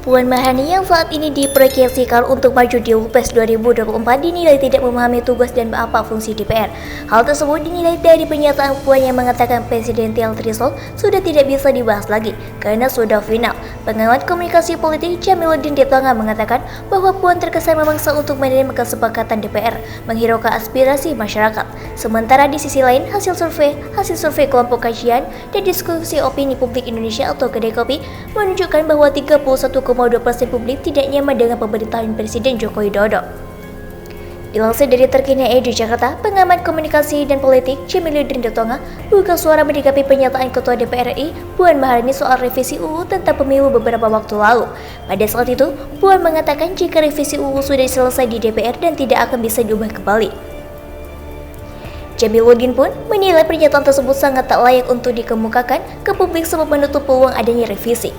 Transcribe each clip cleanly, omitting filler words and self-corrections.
Puan Maharani yang saat ini diproyeksikan untuk maju di Pilpres 2024 dinilai tidak memahami tugas dan apa fungsi DPR. Hal tersebut dinilai dari pernyataan Puan yang mengatakan presidensial threshold sudah tidak bisa dibahas lagi karena sudah final. Pengamat komunikasi politik Jamiluddin Detonga mengatakan bahwa Puan terkesan memaksa untuk menerima kesepakatan DPR, menghiraukan aspirasi masyarakat. Sementara di sisi lain, hasil survei kelompok kajian dan diskusi opini publik Indonesia atau Kedai-Kopi menunjukkan bahwa 31,2% publik tidak nyaman dengan pemerintahan Presiden Joko Widodo. Dilansir dari Terkini di Jakarta, pengamat komunikasi dan politik Jamiluddin Detonga buka suara menanggapi pernyataan Ketua DPR RI Puan Maharani soal revisi UU tentang pemilu beberapa waktu lalu. Pada saat itu, Puan mengatakan jika revisi UU sudah selesai di DPR dan tidak akan bisa diubah kembali. Jamiluddin pun menilai pernyataan tersebut sangat tak layak untuk dikemukakan ke publik sebab menutup peluang adanya revisi.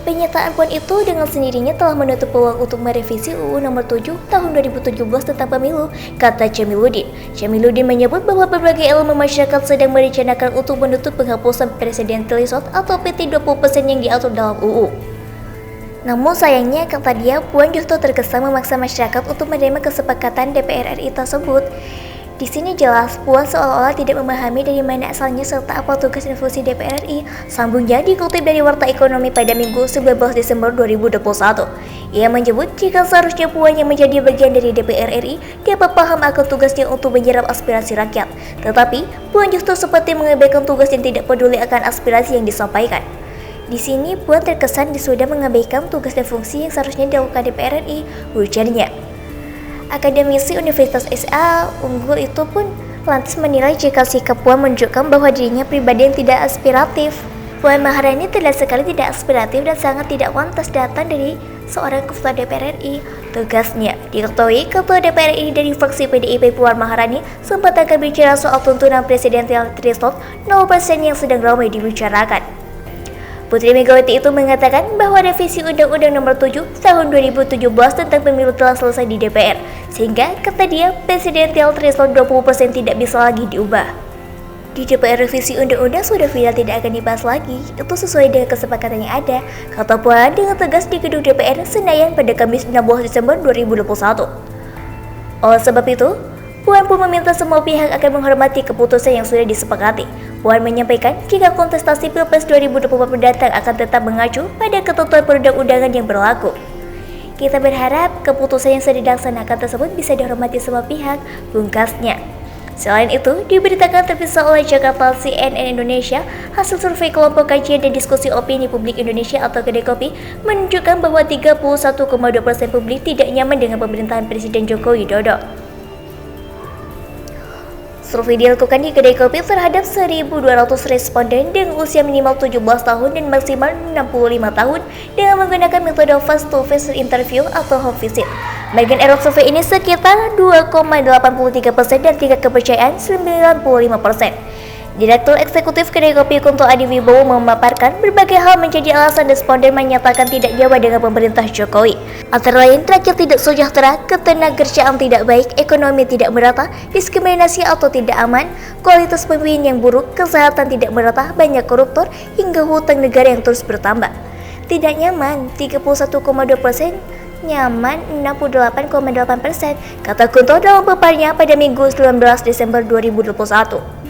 Pernyataan Puan itu dengan sendirinya telah menutup peluang untuk merevisi UU Nomor 7 Tahun 2017 tentang pemilu, kata Jamiluddin. Jamiluddin menyebut bahwa berbagai elemen masyarakat sedang merencanakan untuk menutup penghapusan presiden threshold atau PT 20% yang diatur dalam UU. Namun sayangnya, kata dia, Puan justru terkesan memaksa masyarakat untuk menerima kesepakatan DPR RI tersebut. Di sini jelas Puan seolah-olah tidak memahami dari mana asalnya serta apa tugas dan fungsi DPR RI. Sambungnya dikutip dari Warta Ekonomi pada Minggu 19 Desember 2021. Ia menyebut jika seharusnya Puan yang menjadi bagian dari DPR RI dapat paham akan tugasnya untuk menyerap aspirasi rakyat. Tetapi Puan justru seperti mengabaikan tugas dan tidak peduli akan aspirasi yang disampaikan. Di sini Puan terkesan sudah mengabaikan tugas dan fungsi yang seharusnya dilakukan DPR RI, ujarnya. Akademisi Universitas SA Unggul itu pun lantas menilai jika sikap Puan menunjukkan bahwa dirinya pribadi yang tidak aspiratif. Puan Maharani terlihat sekali tidak aspiratif dan sangat tidak pantas datang dari seorang ketua DPR RI. Tugasnya diketahui Ketua DPR RI dari fraksi PDIP Puan Maharani sempat akan bicara soal tuntunan presidensial threshold 0% yang sedang ramai dibicarakan. Putri Megawati itu mengatakan bahwa revisi Undang-Undang Nomor 7 Tahun 2017 tentang pemilu telah selesai di DPR, sehingga kata dia presidensial threshold 20% tidak bisa lagi diubah. Di DPR revisi undang-undang sudah final tidak akan dibahas lagi, itu sesuai dengan kesepakatan yang ada, kata Puan dengan tegas di gedung DPR Senayan pada Kamis 16 Desember 2021. Oleh sebab itu, Puan pun meminta semua pihak akan menghormati keputusan yang sudah disepakati. Puan menyampaikan jika kontestasi Pilpres 2024 mendatang akan tetap mengacu pada ketentuan perundang-undangan yang berlaku. Kita berharap keputusan yang sudah dilaksanakan tersebut bisa dihormati semua pihak, pungkasnya. Selain itu, diberitakan terpisah oleh Jakarta CNN Indonesia, hasil survei kelompok kajian dan diskusi opini publik Indonesia atau Kedai-Kopi menunjukkan bahwa 31,2% publik tidak nyaman dengan pemerintahan Presiden Joko Widodo. Survei dilakukan di Kedai-Kopi terhadap 1.200 responden dengan usia minimal 17 tahun dan maksimal 65 tahun dengan menggunakan metode face-to-face interview atau home visit. Margin error survei ini sekitar 2,83% dan tingkat kepercayaan 95%. Direktur Eksekutif Kedai-Kopi Kunto Adi Wibowo memaparkan berbagai hal menjadi alasan responden menyatakan tidak nyaman dengan pemerintah Jokowi. Antara lain, rakyat tidak sejahtera, ketenagakerjaan tidak baik, ekonomi tidak merata, diskriminasi atau tidak aman, kualitas pemimpin yang buruk, kesehatan tidak merata, banyak koruptor, hingga hutang negara yang terus bertambah. Tidak nyaman, 31,2%, nyaman 68,8%, kata Kunto dalam paparnya pada Minggu 19 Desember 2021.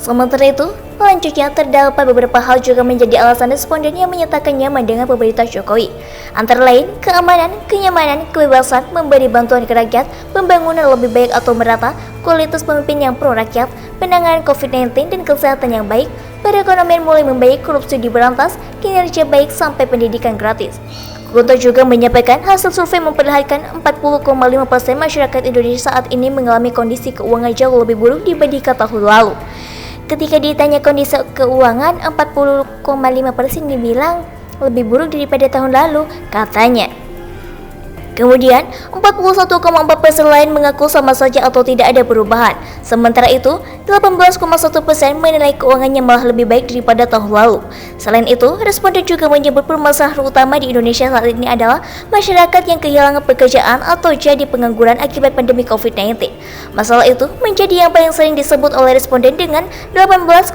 Sementara itu, selanjutnya terdapat beberapa hal juga menjadi alasan responden yang menyatakan nyaman dengan pemerintah Jokowi. Antara lain, keamanan, kenyamanan, kebebasan, memberi bantuan ke rakyat, pembangunan lebih baik atau merata, kualitas pemimpin yang pro-rakyat, penanganan COVID-19 dan kesehatan yang baik, perekonomian mulai membaik, korupsi diberantas, kinerja baik sampai pendidikan gratis. Kunto juga menyampaikan hasil survei memperlihatkan 40,5% masyarakat Indonesia saat ini mengalami kondisi keuangan jauh lebih buruk dibandingkan tahun lalu. Ketika ditanya kondisi keuangan, 40,5% dibilang lebih buruk daripada tahun lalu, katanya. Kemudian, 41,4% lain mengaku sama saja atau tidak ada perubahan. Sementara itu, 18,1% menilai keuangannya malah lebih baik daripada tahun lalu. Selain itu, responden juga menyebut permasalahan utama di Indonesia saat ini adalah masyarakat yang kehilangan pekerjaan atau jadi pengangguran akibat pandemi COVID-19. Masalah itu menjadi yang paling sering disebut oleh responden dengan 18,1%.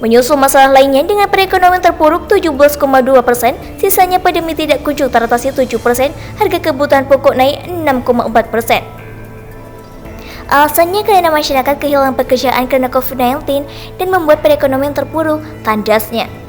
Menyusul masalah lainnya dengan perekonomian terpuruk 17,2%, sisanya pandemi tidak kunjung teratasi 7%, harga kebutuhan pokok naik 6,4%. Alasannya karena masyarakat kehilangan pekerjaan karena COVID-19 dan membuat perekonomian terpuruk, tandasnya.